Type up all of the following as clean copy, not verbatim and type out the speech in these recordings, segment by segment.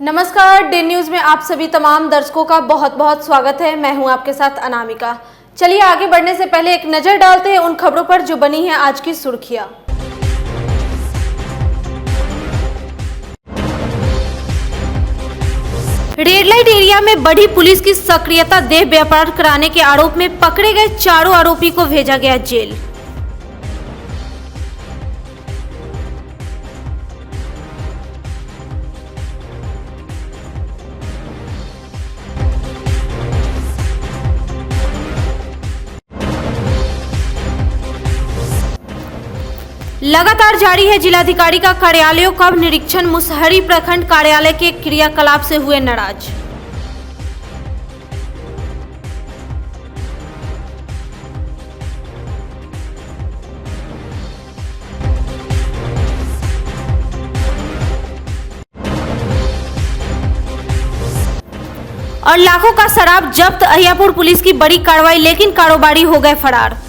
नमस्कार, day news में आप सभी तमाम दर्शकों का बहुत बहुत स्वागत है। मैं हूं आपके साथ अनामिका। चलिए आगे बढ़ने से पहले एक नजर डालते हैं उन खबरों पर जो बनी है आज की सुर्खियां। रेड लाइट एरिया में बढ़ी पुलिस की सक्रियता, देह व्यापार कराने के आरोप में पकड़े गए चारों आरोपी को भेजा गया जेल। लगातार जारी है जिलाधिकारी का कार्यालयों का निरीक्षण। मुसहरी प्रखंड कार्यालय के क्रियाकलाप से हुए नाराज। और लाखों का शराब जब्त, अहियापुर पुलिस की बड़ी कार्रवाई, लेकिन कारोबारी हो गए फरार।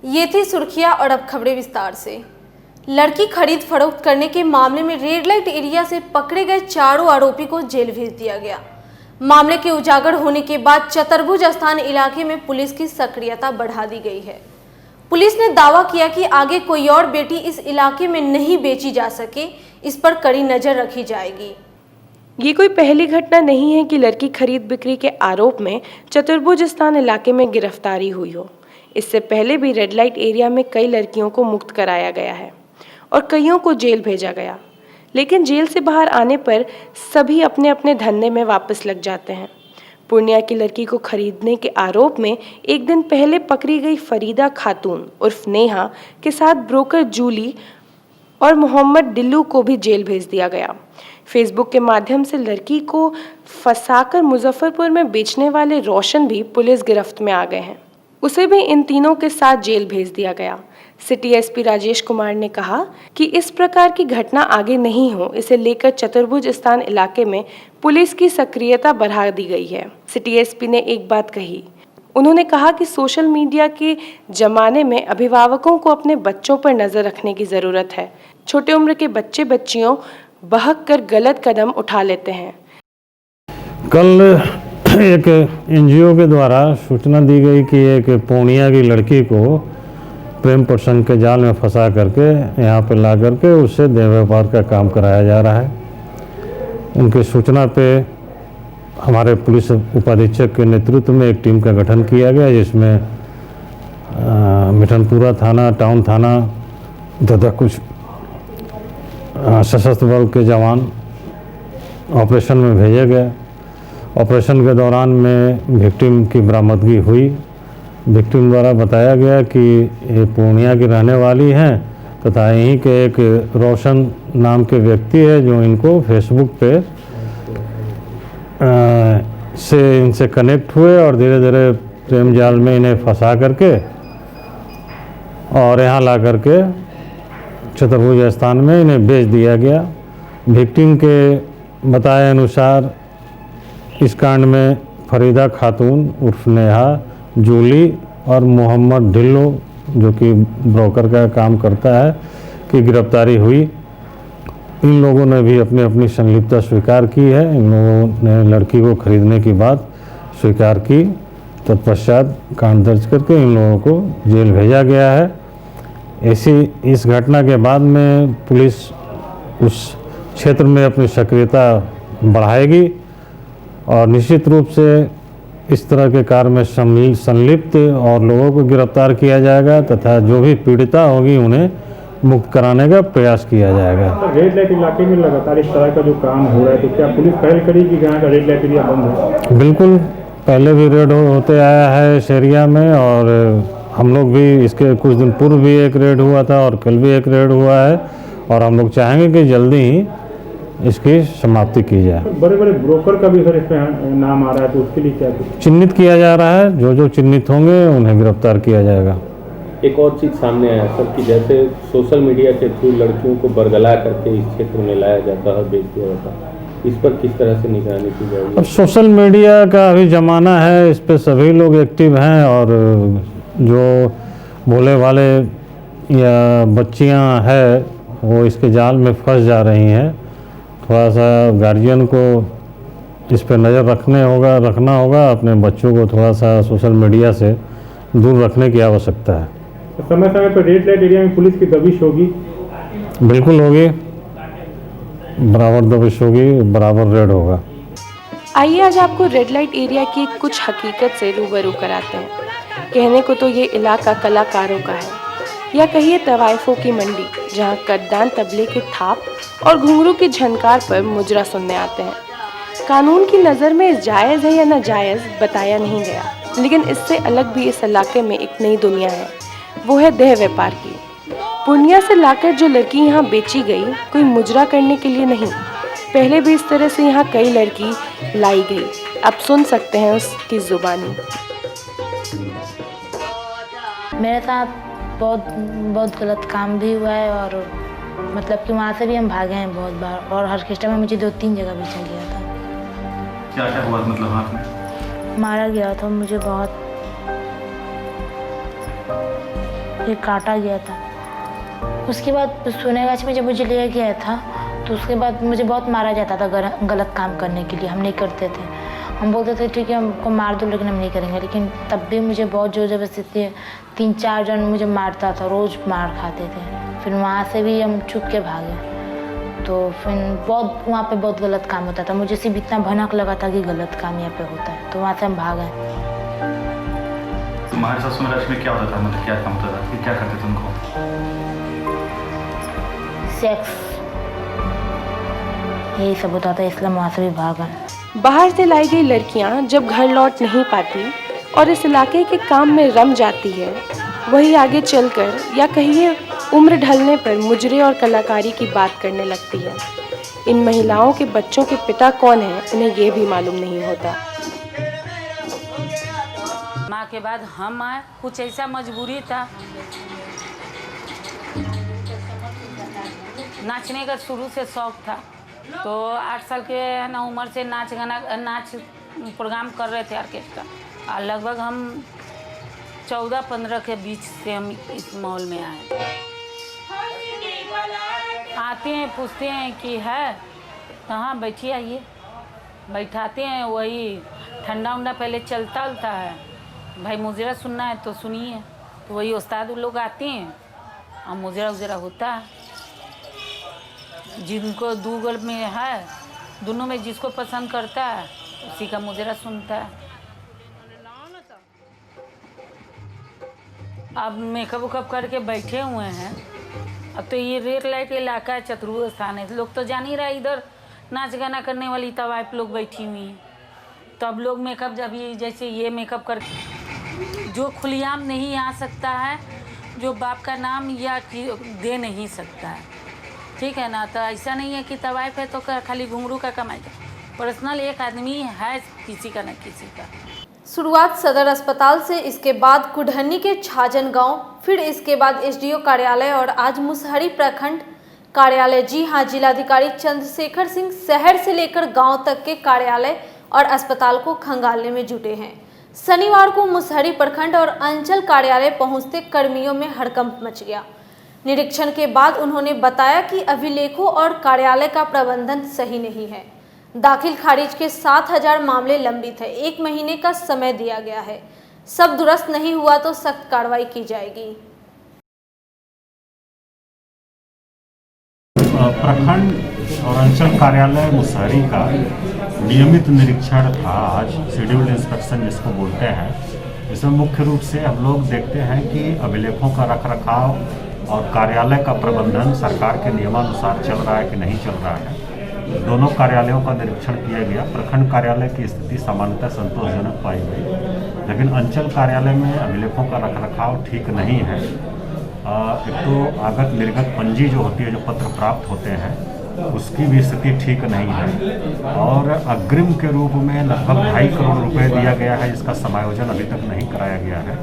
ये थी सुर्खियां और अब खबरें विस्तार से। लड़की खरीद फरोख्त करने के मामले में रेड लाइट एरिया से पकड़े गए चारों आरोपी को जेल भेज दिया गया। मामले के उजागर होने के बाद चतुर्भुज स्थान इलाके में पुलिस की सक्रियता बढ़ा दी गई है। पुलिस ने दावा किया कि आगे कोई और बेटी इस इलाके में नहीं बेची जा सके, इस पर कड़ी नजर रखी जाएगी। ये कोई पहली घटना नहीं है कि लड़की खरीद बिक्री के आरोप में चतुर्भुज स्थान इलाके में गिरफ्तारी हुई हो। इससे पहले भी रेड लाइट एरिया में कई लड़कियों को मुक्त कराया गया है और कईयों को जेल भेजा गया, लेकिन जेल से बाहर आने पर सभी अपने अपने धंधे में वापस लग जाते हैं। पूर्णिया की लड़की को खरीदने के आरोप में एक दिन पहले पकड़ी गई फरीदा खातून उर्फ नेहा के साथ ब्रोकर जूली और मोहम्मद डिल्लू को भी जेल भेज दिया गया। फेसबुक के माध्यम से लड़की को फंसाकर मुजफ्फरपुर में बेचने वाले रोशन भी पुलिस गिरफ्त में आ गए हैं। उसे भी इन तीनों के साथ जेल भेज दिया गया। सिटी एसपी राजेश कुमार ने कहा कि इस प्रकार की घटना आगे नहीं हो, इसे लेकर चतुर्भुज स्थान इलाके में पुलिस की सक्रियता बढ़ा दी गई है। सिटी एसपी ने एक बात कही। उन्होंने कहा कि सोशल मीडिया के जमाने में अभिभावकों को अपने बच्चों पर नजर रखने की जरूरत है। छोटे उम्र के बच्चे बच्चियों बहक कर गलत कदम उठा लेते हैं। कल एक एनजीओ के द्वारा सूचना दी गई कि एक पूर्णिया की लड़की को प्रेम प्रसंग के जाल में फंसा करके यहाँ पर ला करके उससे देह व्यापार का काम कराया जा रहा है। उनकी सूचना पे हमारे पुलिस उपाधीक्षक के नेतृत्व में एक टीम का गठन किया गया, जिसमें मिठनपुरा थाना, टाउन थाना तथा कुछ सशस्त्र बल के जवान ऑपरेशन में भेजे गए। ऑपरेशन के दौरान में विक्टिम की बरामदगी हुई। विक्टिम द्वारा बताया गया कि ये पूर्णिया की रहने वाली हैं तथा यहीं के एक रोशन नाम के व्यक्ति है जो इनको फेसबुक पे इनसे कनेक्ट हुए और धीरे धीरे प्रेम जाल में इन्हें फंसा करके और यहाँ ला करके चतुर्भुज स्थान में इन्हें बेच दिया गया। विक्टिम के बताए अनुसार इस कांड में फरीदा खातून उर्फ नेहा, जूली और मोहम्मद ढिल्लो जो कि ब्रोकर का काम करता है की गिरफ्तारी हुई। इन लोगों ने भी अपनी अपनी संलिप्तता स्वीकार की है। इन लोगों ने लड़की को खरीदने की बात स्वीकार की। तत्पश्चात कांड दर्ज करके इन लोगों को जेल भेजा गया है। ऐसी इस घटना के बाद में पुलिस उस क्षेत्र में अपनी सक्रियता बढ़ाएगी और निश्चित रूप से इस तरह के कार्य में संलिप्त और लोगों को गिरफ्तार किया जाएगा तथा जो भी पीड़िता होगी उन्हें मुक्त कराने का प्रयास किया जाएगा। रेड लाइट इलाके में लगातार इस तरह का जो काम हो रहा है, तो क्या पुलिस पहल करेगी कि यहाँ का रेड लाइट एरिया बंद हो? बिल्कुल, पहले भी रेड होते आया है इस एरिया में और हम लोग भी इसके कुछ दिन पूर्व भी एक रेड हुआ था और कल भी एक रेड हुआ है और हम लोग चाहेंगे कि जल्दी ही इसकी समाप्ति की जाए। बड़े बड़े ब्रोकर का भी सर इस पे नाम आ रहा है, तो उसके लिए क्या चिन्हित किया जा रहा है। जो जो चिन्हित होंगे उन्हें गिरफ्तार किया जाएगा। एक और चीज़ सामने आया सर कि जैसे सोशल मीडिया के थ्रू लड़कियों को बरगला करके इस क्षेत्र में लाया जाता है, बेच दिया जाता है, इस पर किस तरह से निगरानी की जाएगी? अब सोशल मीडिया का अभी ज़माना है, इस पे सभी लोग एक्टिव हैं और जो भोले वाले या बच्चियां हैं वो इसके जाल में फंस जा रही हैं। थोड़ा सा गार्जियन को इस पे नज़र रखना होगा, अपने बच्चों को थोड़ा सा सोशल मीडिया से दूर रखने की आवश्यकता है। समय समय पर रेड लाइट एरिया में पुलिस की दबिश होगी? बिल्कुल होगी, बराबर दबिश होगी, बराबर रेड होगा। आइए आज आपको रेड लाइट एरिया की कुछ हकीकत से रूबरू कराते हैं। कहने को तो ये इलाका कलाकारों का है, या कहिए तवाइफों की मंडी, जहाँ कद्दान तबले की थाप और घुंघरू की झनकार पर मुजरा सुनने आते हैं। कानून की नज़र में जायज़ है या नाजायज़ बताया नहीं गया, लेकिन इससे अलग भी इस इलाके में एक नई दुनिया है, वो है देह व्यापार की। पूर्णिया से लाकर जो लड़की यहाँ बेची गई कोई मुजरा करने के लिए नहीं, पहले भी इस तरह से यहाँ कई लड़की लाई गई। अब सुन सकते हैं उसकी ज़ुबानी। मेरे साथ बहुत गलत काम भी हुआ है, और मतलब कि वहाँ से भी हम भागे हैं बहुत बार, और ऑर्केस्ट्रा में मुझे 2-3 जगह बेचा गया था। क्या क्या हुआ मतलब हाथ में? मारा गया था मुझे, बहुत ये काटा गया था। उसके बाद सोनेगाछ में जब मुझे लिया गया था तो उसके बाद मुझे बहुत मारा जाता था गलत काम करने के लिए। हम नहीं करते थे, हम बोलते थे ठीक है हमको मार दो लेकिन हम नहीं करेंगे, लेकिन तब भी मुझे बहुत ज़ोर ज़बरदस्ती 3-4 जन मुझे मारता था, रोज़ मार खाते थे। फिर वहाँ से भी हम छुप के भागे, तो फिर बहुत वहाँ पे बहुत गलत काम होता था। मुझे सिर्फ इतना भनक लगा था कि गलत काम यहाँ पे होता है, तो वहाँ से हम भागे। तुम्हारे साथ सोनेगाछ में क्या होता था, मतलब क्या काम होता था, क्या करते थे उनको? सेक्स यही सब होता था, इसलिए वहाँ से भी भागा। बाहर से लाई गई लड़कियां जब घर लौट नहीं पाती और इस इलाके के काम में रम जाती है, वही आगे चलकर या कहिए उम्र ढलने पर मुजरे और कलाकारी की बात करने लगती है। इन महिलाओं के बच्चों के पिता कौन हैं इन्हें ये भी मालूम नहीं होता। माँ के बाद हम आए, कुछ ऐसा मजबूरी था। नाचने का शुरू से शौक था, तो 8 साल के ना उम्र से नाच प्रोग्राम कर रहे थे ऑर्केस्ट्रा, और लगभग हम 14-15 के बीच से हम इस माहौल में आए। आते हैं, पूछते हैं कि है कहाँ, बैठिए आइए, बैठाते हैं। वही ठंडा उंडा पहले चलता है, भाई मुजरा सुनना है तो सुनिए, तो वही उस्ताद लोग आते हैं और मुजरा उजरा होता है। जिनको दूगल में है, दोनों में जिसको पसंद करता है उसी का मुजरा सुनता है। अब मेकअप उकअप करके बैठे हुए हैं। अब तो ये रेड लाइट इलाका है, चतुर्भुज स्थान है, लोग तो जान ही रहा है इधर नाच गाना करने वाली तवाइफ लोग बैठी हुई हैं। तो अब लोग मेकअप जब ये जैसे ये मेकअप करके जो खुलेआम नहीं आ सकता है, जो बाप का नाम या दे नहीं सकता है, ठीक है ना। तो ऐसा नहीं है कि तवाइफ है तो खाली घुंघरू का कमाएगा, पर्सनल एक आदमी है किसी का न किसी का। शुरुआत सदर अस्पताल से, इसके बाद कुढ़नी के छाजन गांव, फिर इसके बाद एसडीओ कार्यालय और आज मुसहरी प्रखंड कार्यालय। जी हां, जिलाधिकारी चंद्रशेखर सिंह शहर से लेकर गांव तक के कार्यालय और अस्पताल को खंगालने में जुटे हैं। शनिवार को मुसहरी प्रखंड और अंचल कार्यालय पहुंचते कर्मियों में हड़कंप मच गया। निरीक्षण के बाद उन्होंने बताया कि अभिलेखों और कार्यालय का प्रबंधन सही नहीं है। दाखिल खारिज के 7000 मामले लंबित है, 1 महीने का समय दिया गया है। सब दुरुस्त नहीं हुआ तो सख्त कार्रवाई की जाएगी। प्रखंड और अंचल कार्यालय मुसहरी का नियमित निरीक्षण था आज, शेड्यूल्ड इंस्पेक्शन जिसको बोलते हैं। इसमें मुख्य रूप से हम लोग देखते हैं कि अभिलेखों का रखरखाव और कार्यालय का प्रबंधन सरकार के नियमानुसार चल रहा है कि नहीं चल रहा है। दोनों कार्यालयों का निरीक्षण किया गया। प्रखंड कार्यालय की स्थिति सामान्यतः संतोषजनक पाई गई, लेकिन अंचल कार्यालय में अभिलेखों का रखरखाव ठीक नहीं है। एक तो आगत निर्गत पंजी जो होती है, जो पत्र प्राप्त होते हैं, उसकी भी स्थिति ठीक नहीं है। और अग्रिम के रूप में लगभग 2.5 करोड़ रुपए दिया गया है, जिसका समायोजन अभी तक नहीं कराया गया है।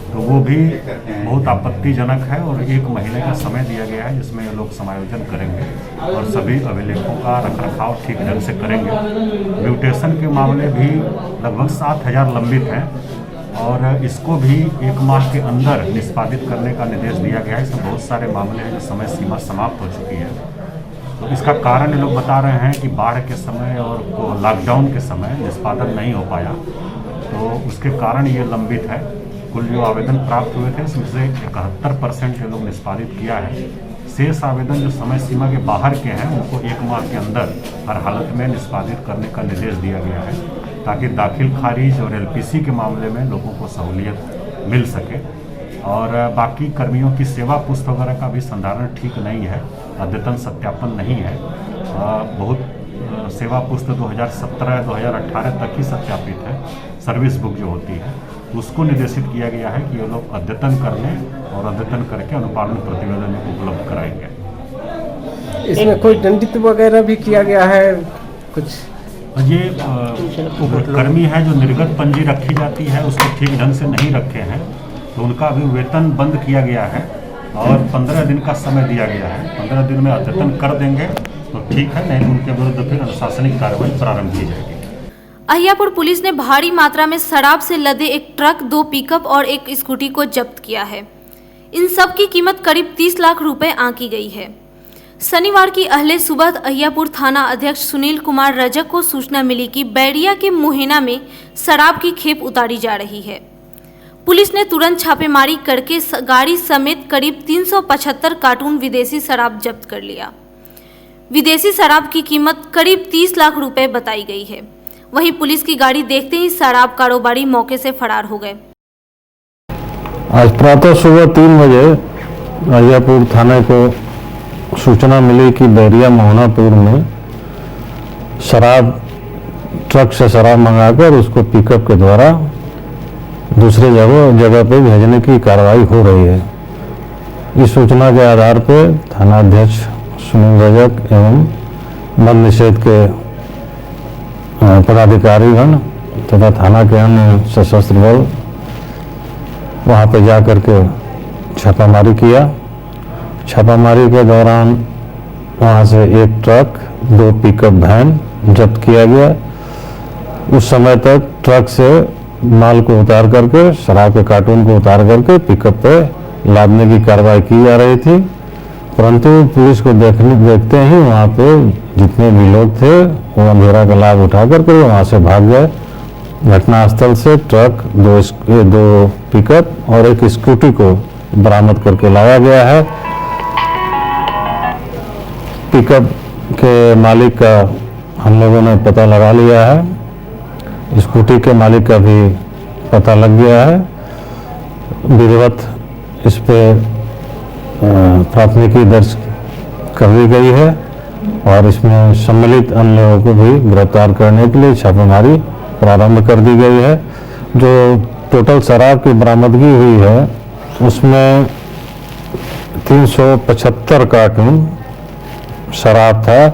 तो वो भी बहुत आपत्तिजनक है और 1 महीने का समय दिया गया है जिसमें ये लोग समायोजन करेंगे और सभी अभिलेखों का रखरखाव ठीक ढंग से करेंगे। म्यूटेशन के मामले भी लगभग 7000 लंबित हैं और इसको भी 1 माह के अंदर निष्पादित करने का निर्देश दिया गया है। इसमें बहुत सारे मामले हैं जो समय सीमा समाप्त हो चुकी है। तो इसका कारण ये लोग बता रहे हैं कि बाढ़ के समय और लॉकडाउन के समय निष्पादन नहीं हो पाया, तो उसके कारण ये लंबित है। कुल जो आवेदन प्राप्त हुए थे उसमें से 71% ये लोग निष्पादित किया है। शेष आवेदन जो समय सीमा के बाहर के हैं उनको 1 माह के अंदर हर हालत में निष्पादित करने का निर्देश दिया गया है ताकि दाखिल खारिज और एलपीसी के मामले में लोगों को सहूलियत मिल सके। और बाकी कर्मियों की सेवा पुस्त वगैरह का भी संधारण ठीक नहीं है, अद्यतन सत्यापन नहीं है। बहुत सेवा पुस्त 2017-2018 तक ही सत्यापित है। सर्विस बुक जो होती है उसको निर्देशित किया गया है कि ये लोग अद्यतन कर लें और अद्यतन करके अनुपालन प्रतिवेदन उपलब्ध कराएंगे। इसमें कोई दंडित वगैरह भी किया गया है कुछ? ये कर्मी है जो निर्गत पंजी रखी जाती है उसको ठीक ढंग से नहीं रखे हैं तो उनका अभी वेतन बंद किया गया है और 15 दिन का समय दिया गया है। 15 दिन में अद्यतन कर देंगे तो ठीक है, नहीं तो उनके विरुद्ध फिर अनुशासनिक कार्रवाई प्रारंभ की जाएगी। अहियापुर पुलिस ने भारी मात्रा में शराब से लदे एक ट्रक, 2 पिकअप और 1 स्कूटी को जब्त किया है। इन सब की कीमत करीब 30 लाख रुपए आंकी गई है। शनिवार की अहले सुबह अहियापुर थाना अध्यक्ष सुनील कुमार रजक को सूचना मिली कि बैरिया के मोहेना में शराब की खेप उतारी जा रही है। पुलिस ने तुरंत छापेमारी करके गाड़ी समेत करीब 375 कार्टून विदेशी शराब जब्त कर लिया। विदेशी शराब की कीमत करीब 30 लाख रुपए बताई गई है। वहीं पुलिस की गाड़ी देखते ही शराब कारोबारी मौके से फरार हो गए। आज प्रातः सुबह 3 बजे अहियापुर थाने को सूचना मिली कि बैरिया मोहनापुर में शराब, ट्रक से शराब मंगाकर उसको पिकअप के द्वारा दूसरे जगह पे भेजने की कार्रवाई हो रही है। इस सूचना के आधार पर थानाध्यक्ष सुनील रजक एवं मद्य निषेध के पदाधिकारीगण तथा थाना के अन्य सशस्त्र बल वहाँ पे जा कर के छापामारी किया। छापामारी के दौरान वहाँ से 1 ट्रक, 2 पिकअप वैन जब्त किया गया। उस समय तक ट्रक से माल को उतार करके, शराब के कार्टून को उतार करके पिकअप पे लादने की कार्रवाई की जा रही थी, परंतु पुलिस को देखते ही वहाँ पे जितने भी लोग थे वो अंधेरा का लाभ उठा करके वहाँ से भाग गए। घटनास्थल से ट्रक, 2 पिकअप और 1 स्कूटी को बरामद करके लाया गया है। पिकअप के मालिक का हम लोगों ने पता लगा लिया है, स्कूटी के मालिक का भी पता लग गया है। विधिवत इस पे प्राथमिकी दर्ज कर दी गई है और इसमें सम्मिलित अन्य लोगों को भी गिरफ्तार करने के लिए छापेमारी प्रारंभ कर दी गई है। जो टोटल शराब की बरामदगी हुई है उसमें 375 कार्टून शराब था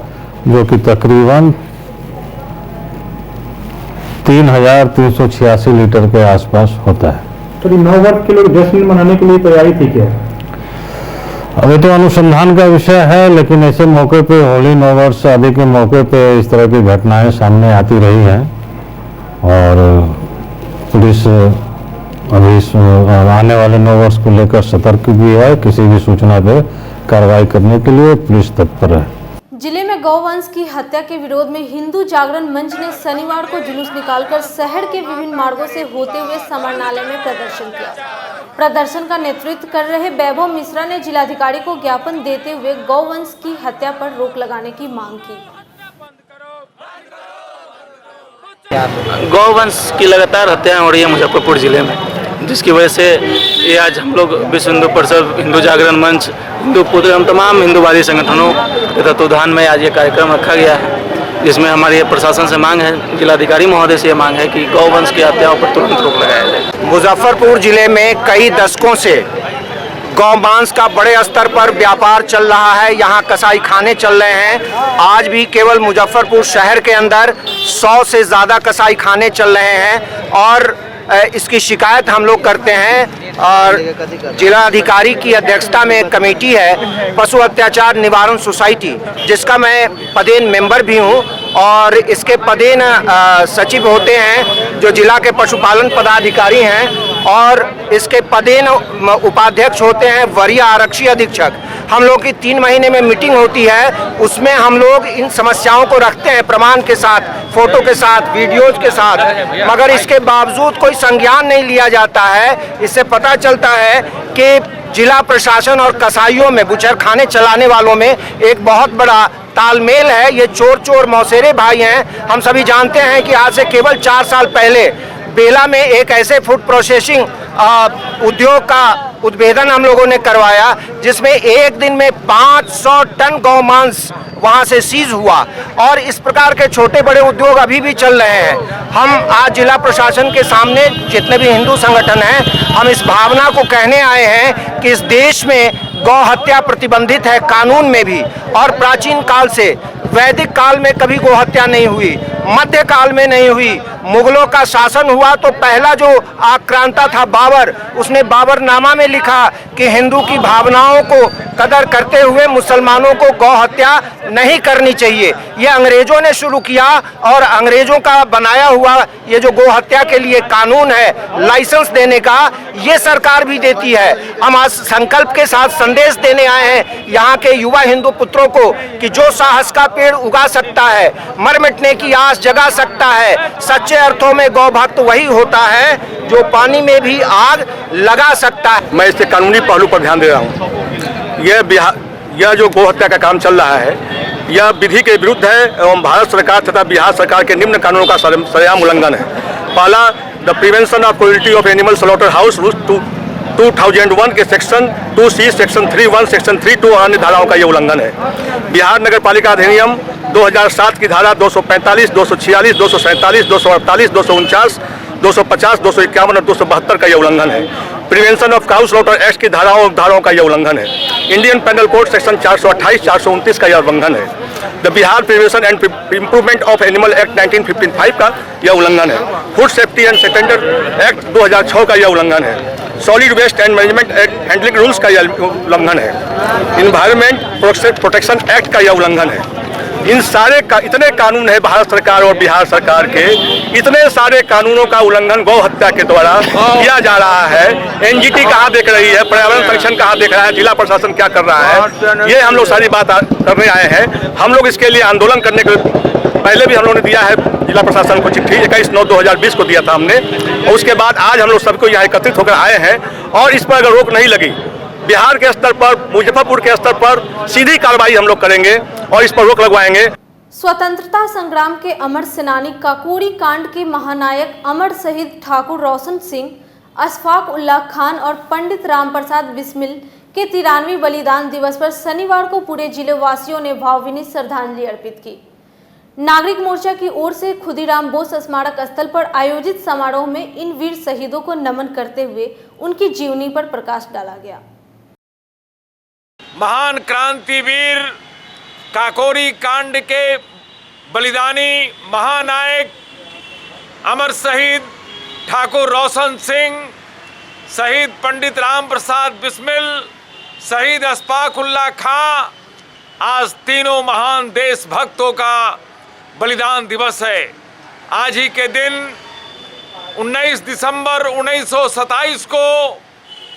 जो कि तकरीबन 3386 लीटर के आसपास होता है। तो 9 वर्ष के लोग जश्न मनाने के लिए तैयारी थी क्या? अभी तो अनुसंधान का विषय है, लेकिन ऐसे मौके पे होली, 9 वर्ष आदि के मौके पे इस तरह की घटनाएं सामने आती रही हैं और पुलिस अभी आने वाले 9 वर्ष को लेकर सतर्क भी है। किसी भी सूचना पे कार्रवाई करने के लिए पुलिस तत्पर है। जिले में गौवंश की हत्या के विरोध में हिंदू जागरण मंच ने शनिवार को जुलूस निकालकर शहर के विभिन्न मार्गों से होते हुए समाहरणालय में प्रदर्शन किया। प्रदर्शन का नेतृत्व कर रहे वैभव मिश्रा ने जिलाधिकारी को ज्ञापन देते हुए गौवंश की हत्या पर रोक लगाने की मांग की। गौवंश की लगातार हत्याएं हो रही है मुजफ्फरपुर जिले में, जिसकी वजह से ये आज हम लोग विश्व हिंदू परिषद, हिंदू जागरण मंच, हिंदू पुत्र एवं तमाम हिंदूवादी संगठनों के तत्वावधान में आज ये कार्यक्रम रखा गया है, जिसमें हमारी प्रशासन से मांग है, जिलाधिकारी महोदय से ये मांग है कि गौवंश की हत्याओं पर तुरंत रोक लगाया जाए। मुजफ्फरपुर जिले में कई दशकों से गौमांस का बड़े स्तर पर व्यापार चल रहा है। यहाँ कसाई खाने चल रहे हैं। आज भी केवल मुजफ्फरपुर शहर के अंदर 100 से ज़्यादा कसाई खाने चल रहे हैं और इसकी शिकायत हम लोग करते हैं। और जिला अधिकारी की अध्यक्षता में एक कमेटी है पशु अत्याचार निवारण सोसाइटी, जिसका मैं पदेन मेंबर भी हूं, और इसके पदेन सचिव होते हैं जो जिला के पशुपालन पदाधिकारी हैं, और इसके पदेन उपाध्यक्ष होते हैं वरीय आरक्षी अधीक्षक। हम लोग की 3 महीने में मीटिंग होती है, उसमें हम लोग इन समस्याओं को रखते हैं प्रमाण के साथ, फोटो के साथ, वीडियोज के साथ, मगर इसके बावजूद कोई संज्ञान नहीं लिया जाता है। इससे पता चलता है कि जिला प्रशासन और कसाईयों में, बुचरखाने चलाने वालों में एक बहुत बड़ा तालमेल है। ये चोर मौसेरे भाई हैं। हम सभी जानते हैं कि आज से केवल 4 साल पहले बेला में एक ऐसे फूड प्रोसेसिंग उद्योग का उद्भेदन हम लोगों ने करवाया, जिसमें एक दिन में 500 टन गौमांस वहां से सीज हुआ, और इस प्रकार के छोटे बड़े उद्योग अभी भी चल रहे हैं। हम आज जिला प्रशासन के सामने, जितने भी हिंदू संगठन हैं, हम इस भावना को कहने आए हैं कि इस देश में गौ हत्या प्रतिबंधित है कानून में भी, और प्राचीन काल से, वैदिक काल में कभी गौ हत्या नहीं हुई, मध्य काल में नहीं हुई। मुगलों का शासन हुआ तो पहला जो आक्रांता था बाबर, उसने बाबरनामा में लिखा कि हिंदू की भावनाओं को कदर करते हुए मुसलमानों को गौ हत्या नहीं करनी चाहिए। ये अंग्रेजों ने शुरू किया, और अंग्रेजों का बनाया हुआ ये जो गौ हत्या के लिए कानून है, लाइसेंस देने का, ये सरकार भी देती है। हम आज संकल्प के साथ संदेश देने आए हैं यहाँ के युवा हिंदू पुत्रों को कि जो साहस का पेड़ उगा सकता है, मर मिटने की आस जगा सकता है, सच्चे अर्थों में गौ भक्त वही होता है जो पानी में भी आग लगा सकता है। मैं इसके कानूनी पहलू पर ध्यान दे रहा हूँ। यह जो गौ हत्या का काम चल रहा है, यह विधि के विरुद्ध है एवं भारत सरकार तथा बिहार सरकार के निम्न कानूनों का सरेआम उल्लंघन है। पहला, the prevention of cruelty of animal slaughter house rules 2001 के सेक्शन 2C, सेक्शन 3(1), सेक्शन 3(2) और अन्य धाराओं का ये उल्लंघन है। बिहार नगर पालिका अधिनियम 2007 की धारा 245, 246, 247, 248, 249, 250, 251 और 272 का यह उल्लंघन है। Prevention of cow slaughter act की धाराओं का यह उल्लंघन है। इंडियन पेनल कोड सेक्शन 428, 429 का यह उल्लंघन है। The Bihar prevention and improvement of animal act 1955 का यह उल्लंघन है। Food safety and standard act 2006 का यह उल्लंघन है। Solid waste and management handling rules का यह उल्लंघन है। इन्वायरमेंट प्रोटेक्शन एक्ट का यह उल्लंघन है। इन सारे इतने कानून है भारत सरकार और बिहार सरकार के, इतने सारे कानूनों का उल्लंघन गौ हत्या के द्वारा किया जा रहा है। एनजीटी कहाँ देख रही है, पर्यावरण संरक्षण कहाँ देख रहा है, जिला प्रशासन क्या कर रहा है, ये हम लोग सारी बात करने आए हैं। हम लोग इसके लिए आंदोलन करने के पहले भी हम लोगों ने दिया है जिला प्रशासन को चिट्ठी, 21/9/2020 को दिया था हमने, और उसके बाद आज हम लोग सबको यहाँ एकत्रित होकर आए हैं। और इस पर अगर रोक नहीं लगी, बिहार के स्तर पर, मुजफ्फरपुर के स्तर पर सीधी कार्रवाई हम लोग करेंगे और इस पर रोक लगवाएंगे। स्वतंत्रता संग्राम के अमर सेनानी काकोरी कांड के महानायक अमर शहीद ठाकुर रोशन सिंह, अशफाक उल्लाह खान और पंडित राम प्रसाद बिस्मिल के 93वें बलिदान दिवस पर शनिवार को पूरे जिले वासियों ने भावभीनी श्रद्धांजलि अर्पित की। नागरिक मोर्चा की ओर से खुदीराम बोस स्मारक स्थल पर आयोजित समारोह में इन वीर शहीदों को नमन करते हुए उनकी जीवनी पर प्रकाश डाला गया। महान क्रांतिवीर काकोरी कांड के बलिदानी महानायक अमर शहीद ठाकुर रोशन सिंह, शहीद पंडित राम प्रसाद बिस्मिल, शहीद अशफाक उल्लाह खां, आज तीनों महान देशभक्तों का बलिदान दिवस है। आज ही के दिन 19 दिसंबर 1927 को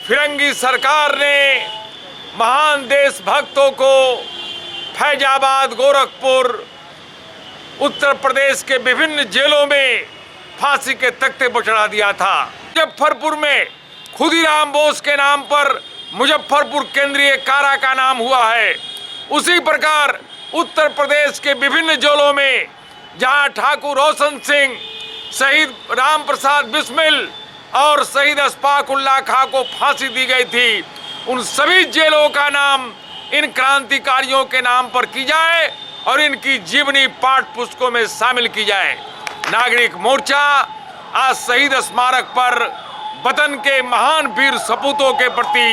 फिरंगी सरकार ने महान देशभक्तों को फैजाबाद, गोरखपुर, उत्तर प्रदेश के विभिन्न जेलों में फांसी के तख्ते पर चढ़ा दिया था। मुजफ्फरपुर में खुदीराम बोस के नाम पर मुजफ्फरपुर केंद्रीय कारा का नाम हुआ है। उसी प्रकार उत्तर प्रदेश के विभिन्न जेलों में जहां ठाकुर रोशन सिंह, शहीद राम प्रसाद बिस्मिल और शहीद अशफाक उल्लाह खां को फांसी दी गई थी, उन सभी जेलों का नाम इन क्रांतिकारियों के नाम पर की जाए और इनकी जीवनी पाठ पुस्तकों में शामिल की जाए। नागरिक मोर्चा आज शहीद स्मारक पर वतन के महान वीर सपूतों के प्रति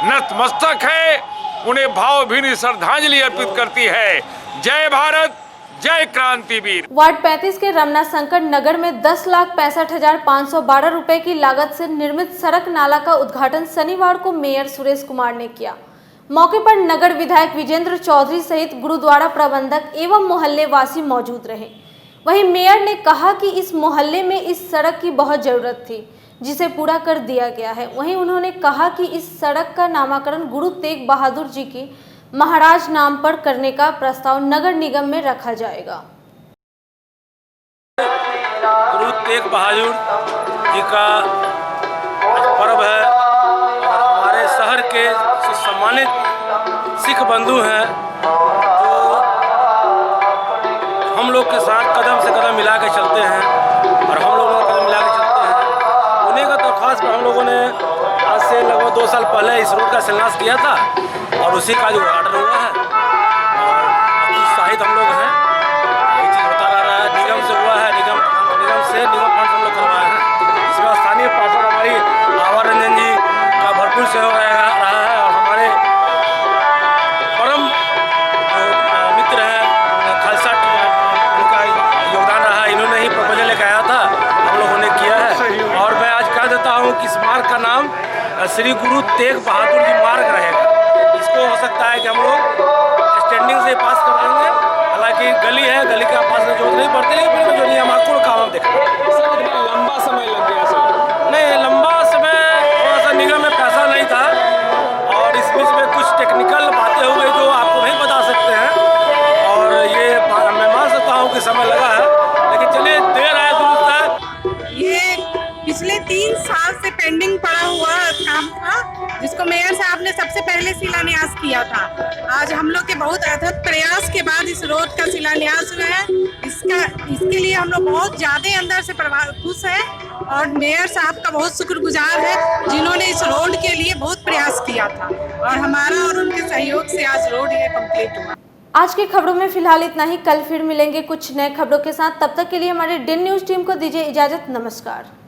नतमस्तक है, उन्हें भावभीनी श्रद्धांजलि अर्पित करती है। जय भारत, जय क्रांतिवीर। वार्ड 35 के रमना शंकर नगर में 10,65,512 रुपए की लागत से निर्मित सड़क नाला का उद्घाटन शनिवार को मेयर सुरेश कुमार ने किया। मौके पर नगर विधायक विजेंद्र चौधरी सहित गुरुद्वारा प्रबंधक एवं मोहल्ले वासी मौजूद रहे। वहीं मेयर ने कहा कि इस मोहल्ले में इस सड़क की बहुत जरूरत थी, जिसे पूरा कर दिया गया है। वहीं उन्होंने कहा कि इस सड़क का नामकरण गुरु तेग बहादुर जी की महाराज नाम पर करने का प्रस्ताव नगर निगम में रखा जाएगा। गुरु तेग बहादुर जी का पर्व है और हमारे शहर के सम्मानित सिख बंधु हैं जो हम लोग के साथ कदम से कदम मिला के चलते हैं और हम लोगों का कदम मिला के चलते हैं। उन्हीं का दरख्वास्त पर हम लोगों ने आज से लगभग 2 साल पहले इस रोड का शिलान्यास किया था और उसी का जो ऑर्डर हुआ है और उत्साहित हम लोग हैं। ये चीज़ होता रहा है, निगम से हुआ है, निगम फंड हम लोग करवाए हैं। इसमें स्थानीय पार्षद हमारी आवर रंजन जी का भरपूर सहयोग रहा है और हमारे परम मित्र हैं खालसा, उनका योगदान रहा। इन्होंने ही प्रपोजल लेकर आया था, हम लोगों ने किया है। और मैं आज कह देता हूँ कि इस मार्ग का नाम श्री गुरु तेग बहादुर जी मार्ग रहेगा। इसको हो सकता है कि हम लोग स्टैंडिंग से पास कर देंगे, हालांकि गली है, गली का पास में जरूरत नहीं पड़ती, लेकिन फिर जो नियमानुसार काम हम देखेंगे। लंबा समय लग गया सर? नहीं, लंबा समय थोड़ा सा निगम में पैसा नहीं था और इस बीच में कुछ टेक्निकल बातें हो गई जो आपको नहीं बता सकते हैं और ये मैं मान सकता हूँ कि समय लगा है, लेकिन चलिए देर आया दुरुस्त है। ये पिछले 3 साल से पेंडिंग पड़ा हुआ काम था, जिसको मेयर साहब ने सबसे पहले शिलान्यास किया था। आज हम लोग के बहुत अथक प्रयास के बाद इस रोड का शिलान्यास हुआ है। इसके लिए हम लोग बहुत ज़्यादा अंदर से खुश हैं और मेयर साहब का बहुत शुक्रगुजार है, जिन्होंने इस रोड के लिए बहुत प्रयास किया था और हमारा और उनके सहयोग से आज रोड ये कंप्लीट हुआ। आज की खबरों में फिलहाल इतना ही। कल फिर मिलेंगे कुछ नए खबरों के साथ। तब तक के लिए हमारे डेन न्यूज़ टीम को दीजिए इजाजत। नमस्कार।